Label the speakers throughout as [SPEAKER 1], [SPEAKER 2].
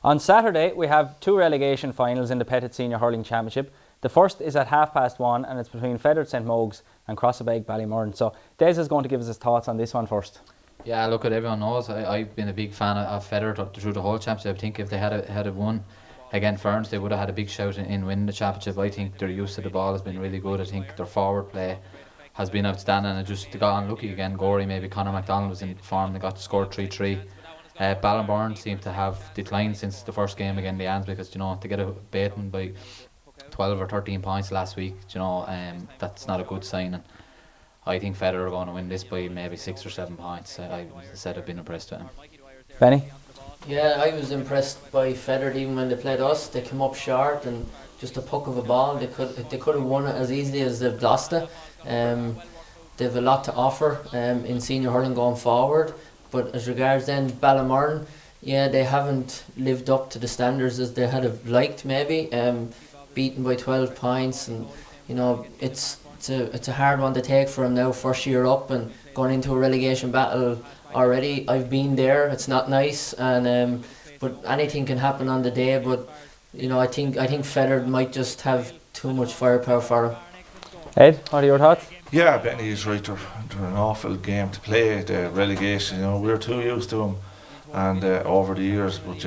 [SPEAKER 1] On Saturday, we have two relegation finals in the Pettitts Senior Hurling Championship. The first is at 1:30 and it's between Fethard St Mogs and Crossabeg Ballymurn. So Des is going to give us his thoughts on this one first.
[SPEAKER 2] Yeah, look, at everyone knows I've been a big fan of Fethard through the whole championship. I think if they had won against Ferns, they would have had a big shout in winning the championship. I think their use of the ball has been really good. I think their forward play has been outstanding, and just got unlucky again. Gorey, maybe Conor MacDonald was in form, they got to score 3-3. Ballymurn seem to have declined since the first game against the Ans, because to get a beaten by 12 or 13 points last week, that's not a good sign. And I think Fethard are going to win this by maybe 6 or 7 points. I said I've been impressed with them.
[SPEAKER 1] Benny?
[SPEAKER 3] Yeah, I was impressed by Fethard even when they played us. They came up short and just a puck of a ball. They could have won it as easily as they've lost it. They've a lot to offer in senior hurling going forward. But as regards then Ballymurn, yeah, they haven't lived up to the standards as they had have liked maybe. Beaten by 12 points, and it's a hard one to take for them now, first year up and going into a relegation battle already. I've been there, it's not nice, and but anything can happen on the day. But I think Fethard might just have too much firepower for them.
[SPEAKER 1] Ed, what are your thoughts?
[SPEAKER 4] Yeah, Benny is right. They're an awful game to play, the relegation. We're too used to them, and over the years. But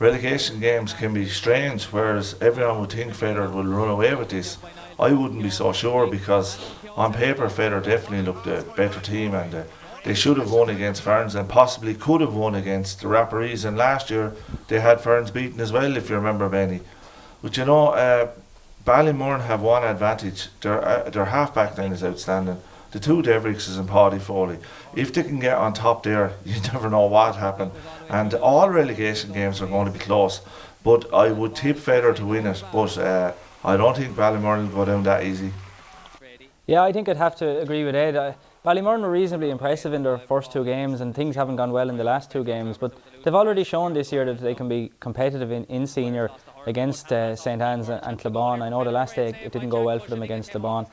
[SPEAKER 4] relegation games can be strange. Whereas everyone would think Fethard will run away with this, I wouldn't be so sure, because on paper Fethard definitely looked a better team, and they should have won against Ferns and possibly could have won against the Rapparees. And last year they had Ferns beaten as well, if you remember, Benny. But Ballymurn have one advantage. Their half-back line is outstanding. The two Devricks and Paddy Foley. If they can get on top there, you never know what happened. And all relegation games are going to be close. But I would tip Fethard to win it. But I don't think Ballymurn will go down that easy.
[SPEAKER 1] Yeah, I think I'd have to agree with Ed. Ballymurn were reasonably impressive in their first two games, and things haven't gone well in the last two games. But they've already shown this year that they can be competitive in senior against St Anne's and Clabon. I know the last day it didn't go well for them against Clabon.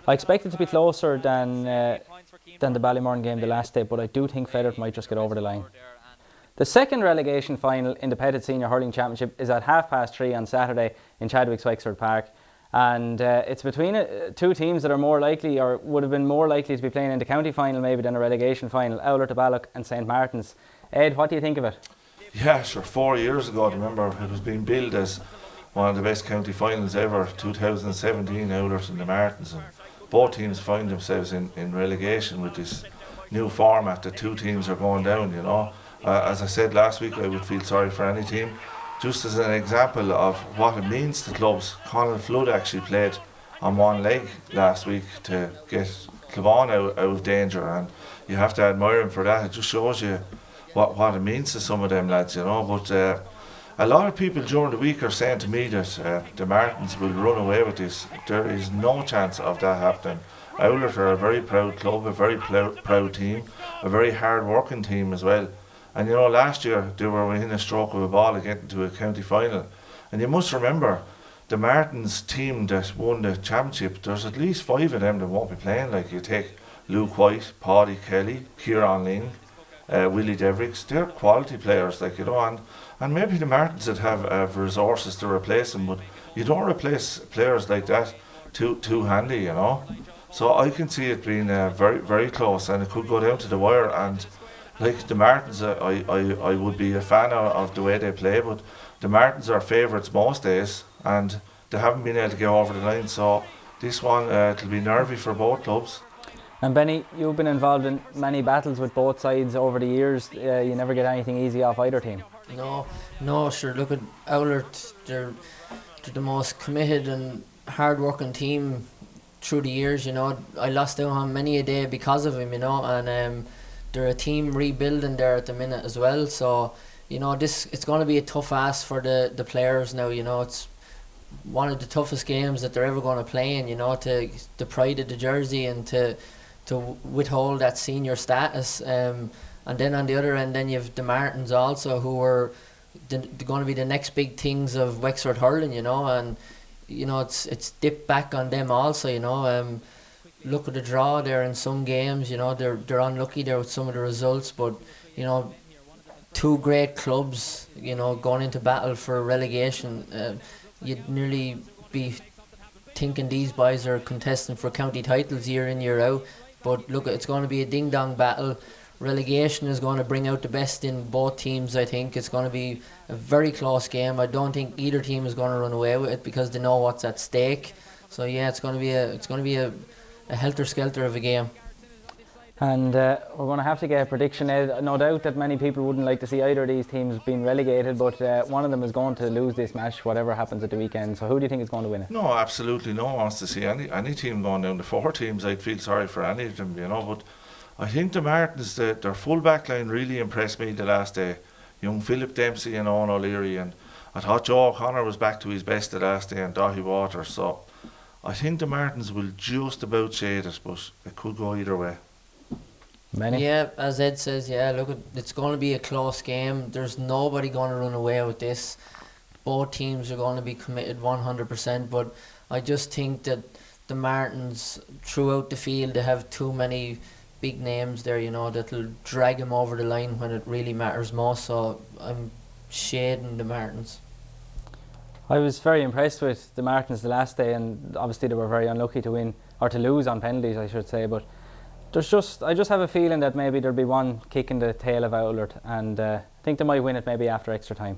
[SPEAKER 1] I expect it to be closer than the Ballymurn game the last day, but I do think Fethard might just get over the line. The second relegation final in the Pettitts Senior Hurling Championship is at 3:30 on Saturday in Chadwick's Wexford Park. And it's between two teams that are more likely, or would have been more likely to be playing in the county final maybe than a relegation final, Oulart-The Ballagh and St Martin's. Ed, what do you think of it?
[SPEAKER 4] Yeah, sure. 4 years ago, I remember, it was being billed as one of the best county finals ever, 2017, Oulart and the Martins. And both teams find themselves in relegation with this new format that two teams are going down, As I said last week, I would feel sorry for any team. Just as an example of what it means to clubs, Conal Flood actually played on one leg last week to get Clabon out of danger, and you have to admire him for that. It just shows you what it means to some of them lads, But a lot of people during the week are saying to me that the Martins will run away with this. There is no chance of that happening. Oulart are a very proud club, a very proud team, a very hard working team as well. And last year they were within a stroke of a ball of getting to a county final. And you must remember, the Martins team that won the championship, there's at least 5 of them that won't be playing. Like you take Luke White, Paddy Kelly, Kieran Ling, Willie Devricks. They're quality players, and maybe the Martins that have resources to replace them, but you don't replace players like that too handy, So I can see it being very, very close, and it could go down to the wire. And like the Martins, I would be a fan of the way they play, but the Martins are favourites most days, and they haven't been able to get over the line. So this one, it'll be nervy for both clubs.
[SPEAKER 1] And Benny, you've been involved in many battles with both sides over the years. You never get anything easy off either team.
[SPEAKER 3] No, sure. Look at Oulart. They're the most committed and hard-working team through the years. I lost out on many a day because of him. And they're a team rebuilding there at the minute as well. So it's going to be a tough ask for the players now. It's one of the toughest games that they're ever going to play in. To the pride of the jersey and to withhold that senior status. And then on the other end, then you have the Martins also, who are going to be the next big things of Wexford hurling, and it's dipped back on them also. Look at the draw there in some games. They're unlucky there with some of the results, but two great clubs, you know, going into battle for relegation. You'd nearly be thinking these boys are contesting for county titles year in, year out. But look, it's going to be a ding-dong battle. Relegation is going to bring out the best in both teams. I think it's going to be a very close game. I don't think either team is going to run away with it because they know what's at stake. So yeah, it's going to be a helter-skelter of a game.
[SPEAKER 1] And we're going to have to get a prediction, Ed. No doubt that many people wouldn't like to see either of these teams being relegated, but one of them is going to lose this match, whatever happens at the weekend. So who do you think is going to win it?
[SPEAKER 4] No, absolutely no one wants to see any team going down to 4 teams. I'd feel sorry for any of them, you know. But I think the Martins, their full back line really impressed me the last day. Young Philip Dempsey and Owen O'Leary, and I thought Joe O'Connor was back to his best the last day, and Daithí Waters. So I think the Martins will just about shade it, but it could go either way.
[SPEAKER 1] Many?
[SPEAKER 3] Yeah, as Ed says, yeah, look, it's going to be a close game. There's nobody going to run away with this. Both teams are going to be committed 100%, but I just think that the Martins, throughout the field, they have too many big names there, you know, that'll drag them over the line when it really matters most. So I'm shading the Martins.
[SPEAKER 1] I was very impressed with the Martins the last day, and obviously they were very unlucky to win, or to lose on penalties, I should say, but I just have a feeling that maybe there'll be one kick in the tail of Oulart, and I think they might win it maybe after extra time.